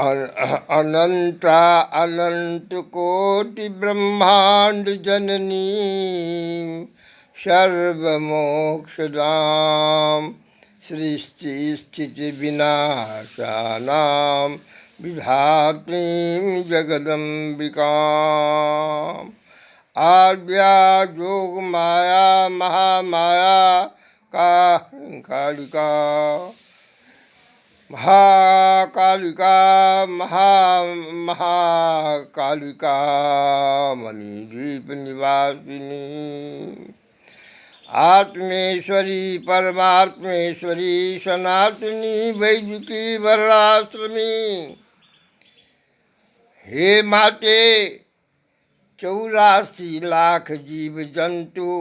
अनंता अनंत कोटि ब्रह्मांड जननी सर्वमोक्षदाम सृष्टि स्थिति विनाशानां विधात्रीं जगदम्बिकाम् आद्या जोग माया महामाया कालिका महाकालिका महाकालिका मणिद्वीप निवासिनी आत्मेश्वरी परमात्मेश्वरी सनातनी वैदिकी वर्णाश्रमी हे माते 84 लाख जीव जंतु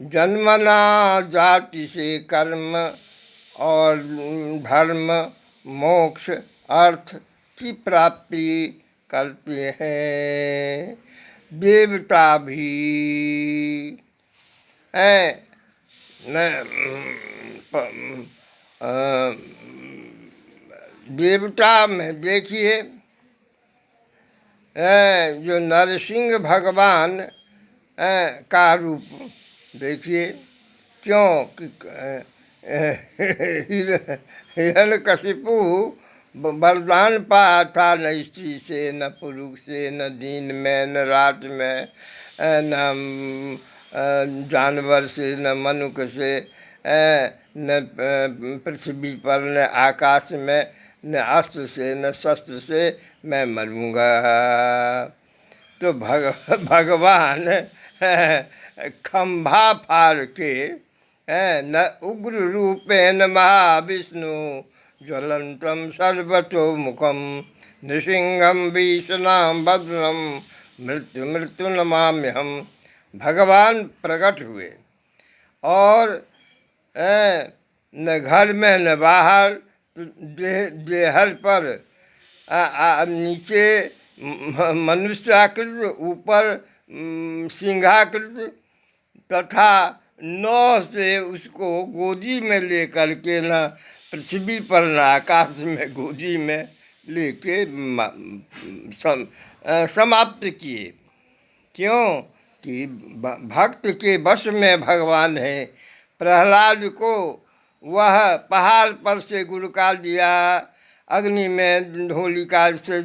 जन्मना जाति से कर्म और धर्म मोक्ष अर्थ की प्राप्ति करते हैं। देवता भी हैं देवता में देखिए जो नरसिंह भगवान का रूप देखिए, क्योंकि हिरण्यकशिपु वरदान पाया था न स्त्री से न पुरुष से न दिन में न रात में न जानवर से न मनुष्य से न पृथ्वी पर न आकाश में न अस्त्र से न शस्त्र से मैं मरूंगा। तो भगवान खंभा फाड़ के न उग्र रूपेण महाविष्णु ज्वलंतम सर्वतोमुखम नृसिंहम भीषणाम भद्रम मृत्यु मृत्यु नमाम्यहम भगवान प्रकट हुए और न घर में न बाहर, देहर पर नीचे मनुष्याकृत ऊपर सिंहाकृत तथा नौ से उसको गोदी में लेकर के न पृथ्वी पर न आकाश में गोदी में लेके समाप्त किए। क्यों कि भक्त के वश में भगवान है। प्रहलाद को वह पहाड़ पर से गुड़काल दिया, अग्नि में होलिका से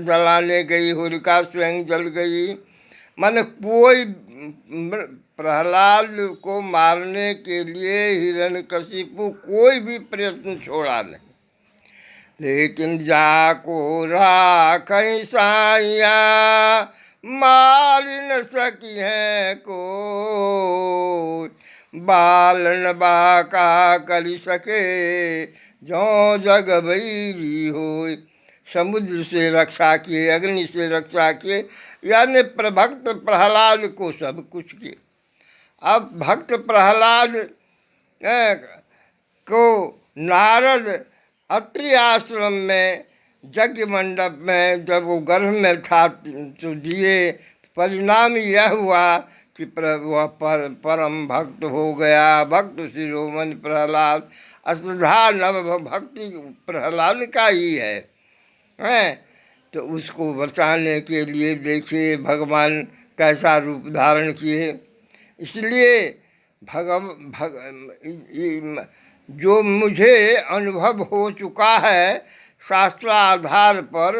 जलाने गई, होलिका स्वयं जल गई। मन कोई प्रहलाद को मारने के लिए हिरण्यकशिपु कोई भी प्रयत्न छोड़ा नहीं, लेकिन जाको राखई साइया मार न सकी है को बालन बाका करी सके जो जग भैरी हो। समुद्र से रक्षा किए, अग्नि से रक्षा किए, यानी भक्त प्रहलाद को सब कुछ किए। अब भक्त प्रहलाद को नारद अत्रि आश्रम में यज्ञ मंडप में जब वो गर्भ में था तो दिए, परिणाम यह हुआ कि वह परम भक्त हो गया। भक्त शिरोमणि प्रहलाद अष्टधा नव भक्ति प्रहलाद का ही है। तो उसको बचाने के लिए देखिए भगवान कैसा रूप धारण किए। इसलिए जो मुझे अनुभव हो चुका है शास्त्राधार पर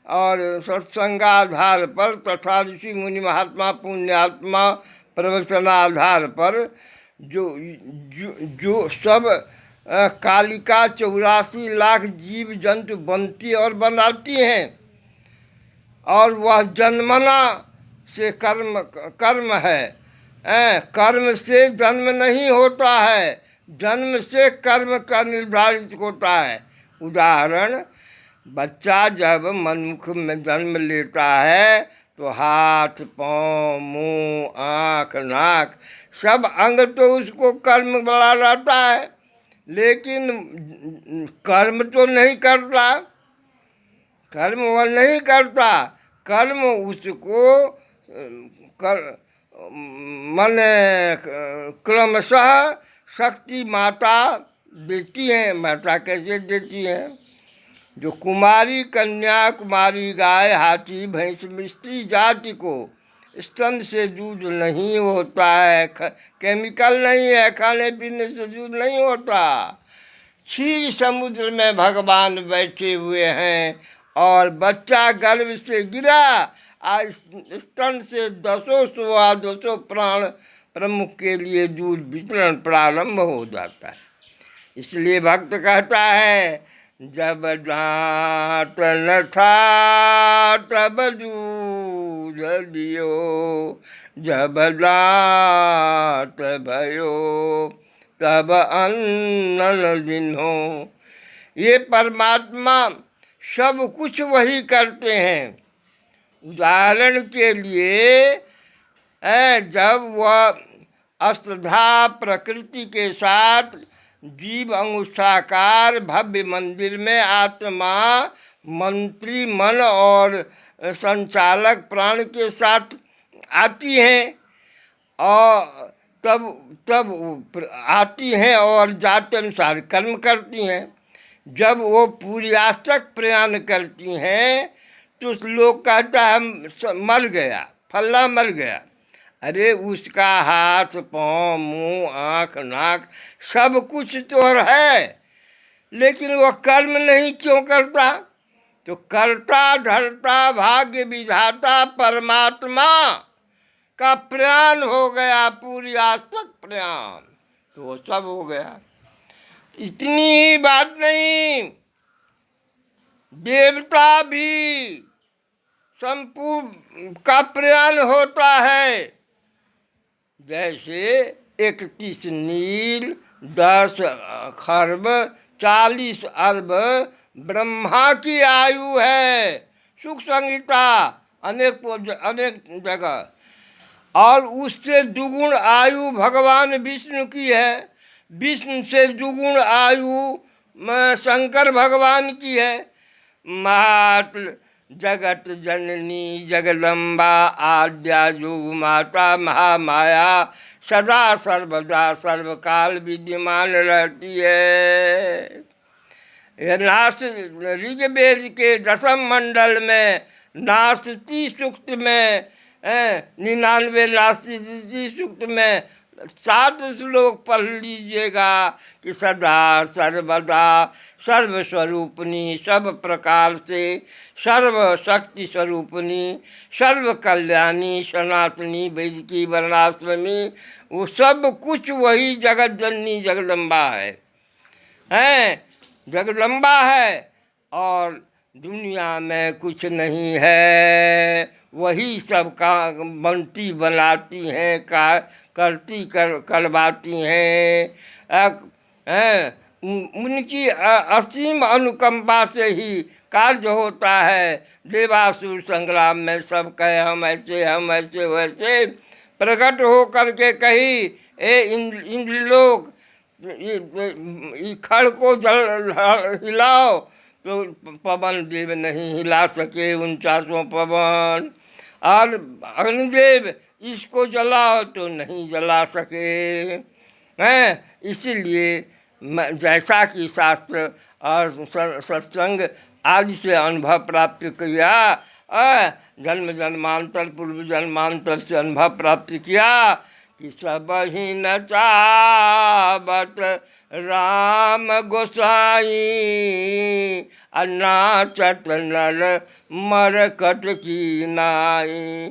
और सत्संगाधार पर तथा ऋषि मुनि महात्मा पुण्यात्मा प्रवचनाधार पर जो सब कालिका 84 लाख जीव जंतु बनती और बनाती हैं, और वह जन्मना से कर्म है। कर्म से जन्म नहीं होता है, जन्म से कर्म का निर्धारित होता है। उदाहरण, बच्चा जब मनुष्य में जन्म लेता है तो हाथ पाँव मुँह आँख नाक सब अंग तो उसको कर्म बड़ा रहता है, लेकिन कर्म तो नहीं करता, कर्म वह नहीं करता। कर्म उसको माने क्रमशः शक्ति माता देती है। माता कैसे देती है? जो कुमारी कन्या, कुमारी गाय, हाथी, भैंस, स्त्री जाति को स्तन से दूध नहीं होता है, केमिकल नहीं है, खाने पीने से दूध नहीं होता। क्षीर समुद्र में भगवान बैठे हुए हैं और बच्चा गर्भ से गिरा, आज स्तन से दसों सवा दसों प्राण प्रमुख के लिए दूध वितरण प्रारंभ हो जाता है। इसलिए भक्त कहता है, जब दांत न था तब दूध दियो, जब दांत भयो तब अन्न न दिन्हो। ये परमात्मा सब कुछ वही करते हैं। उदाहरण के लिए जब वह अष्टधा प्रकृति के साथ जीव अंगुष्ठाकार भव्य मंदिर में आत्मा, मंत्री मन और संचालक प्राण के साथ आती हैं और तब आती हैं और जाति अनुसार कर्म करती हैं। जब वो पूर्यास्तक प्रयाण करती हैं तो लोग कहता है मर गया, फल्ला मर गया। अरे उसका हाथ, पाँव, मुंह, आँख, नाक सब कुछ तो है, लेकिन वह कर्म नहीं क्यों करता? तो करता धरता भाग्य विधाता परमात्मा का प्रयाण हो गया, पूरी आज तक प्रयाण, तो वो सब हो गया। इतनी ही बात नहीं, देवता भी संपूर्ण का प्रयाण होता है। जैसे 31 नील, 10 खर्ब, 40 अरब ब्रह्मा की आयु है। सुख संहिता अनेक जगह, और उससे दुगुण आयु भगवान विष्णु की है। विष्णु से दुगुण आयु शंकर भगवान की है। मात जगत जननी जगदम्बा आद्या जोग माता महामाया सदा सर्वदा सर्वकाल विद्यमान रहती है। यह ऋग्वेद के 10वें मंडल में नास्ति सूक्त में 99 नास्ति सूक्त में 7 श्लोक पढ़ लीजिएगा कि सदा सर्वदा सर्वस्वरूपिणी, सब प्रकार से सर्वशक्ति स्वरूपिणी, सर्व कल्याणी, सनातनी, वैदिकी, वर्णाश्रमी, वो सब कुछ वही जगत जननी जगदम्बा है जगदम्बा है। और दुनिया में कुछ नहीं है, वही सब का बनती बनाती हैं, करती करवाती हैं। उनकी असीम अनुकंपा से ही कार्य होता है। देवासुर संग्राम में सब कहे हम ऐसे वैसे, प्रकट हो करके कही ए इंद्रलोक खड़ को जल हिलाओ, तो पवन देव नहीं हिला सके 49वां पवन, और अग्निदेव इसको जलाओ तो नहीं जला सके हैं। इसीलिए जैसा कि शास्त्र और सत्संग आदि से अनुभव प्राप्त किया, जन्म जन्मांतर पूर्व जन्मांतर से अनुभव प्राप्त किया कि सब ही न चावत राम गोसाई, नाचत नर मरकट की नाई।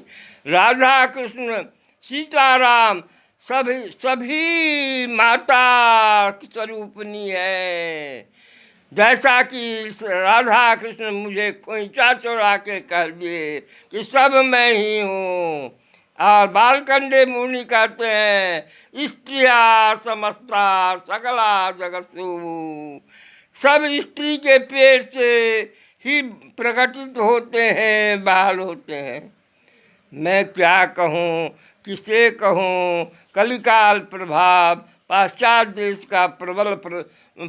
राधा कृष्ण सीताराम सभी माता स्वरूपनी है। जैसा कि राधा कृष्ण मुझे खोइचा चोरा के कह दिए कि सब मैं ही हूँ, और बालकंडे मुनि कहते हैं स्त्रिया समस्ता सकला जगत्सु, सब स्त्री के पेट से ही प्रकटित होते हैं, बाहर होते हैं। मैं क्या कहूँ, किसे कहूँ? कलिकाल प्रभाव, पाश्चात्य देश का प्रबल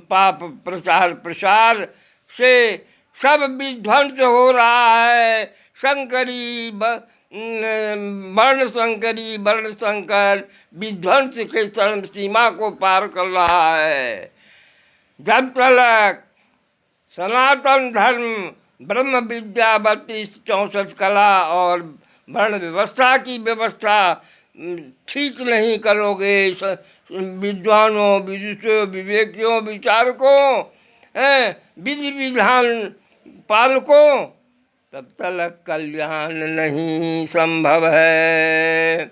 पाप प्रसार से सब विध्वंस हो रहा है। शंकरी वर्ण शंकर विध्वंस के चरम सीमा को पार कर रहा है। जब तक सनातन धर्म ब्रह्म विद्या 32-64 कला और वर्ण व्यवस्था की व्यवस्था ठीक नहीं करोगे विद्वानों, विदुषों, विवेकियों, विचारकों, विधि विधान पालकों, तब तक कल्याण नहीं संभव है।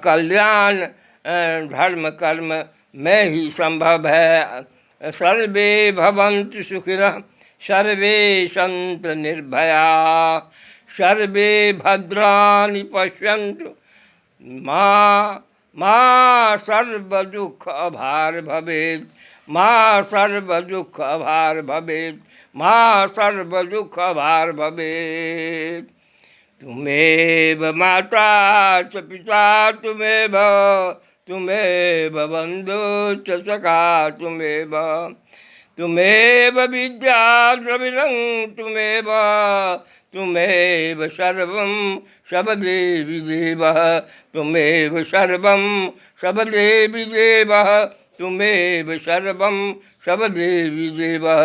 कल्याण धर्म कर्म में ही संभव है। सर्वे भवन्तु सुखिनः, सर्वे सन्तु निर्भया, सर्वे भद्राणि पश्यन्तु मा सर्वदुःख अभार भवेत्, मा सर्वदुःख अभार भवेत्, मा सर्वदुःख अभार भवेत्। तुमेव माता च पिता तुमेव, तुमेव बन्धु च सखा तुमेव, तुमेव विद्या द्रविणं तुमेव, तुमेव सर्वं शबदेवि देवः, तुमेव सर्वं शबदेवि देवः, तुमेव सर्वं शबदेवि देवः।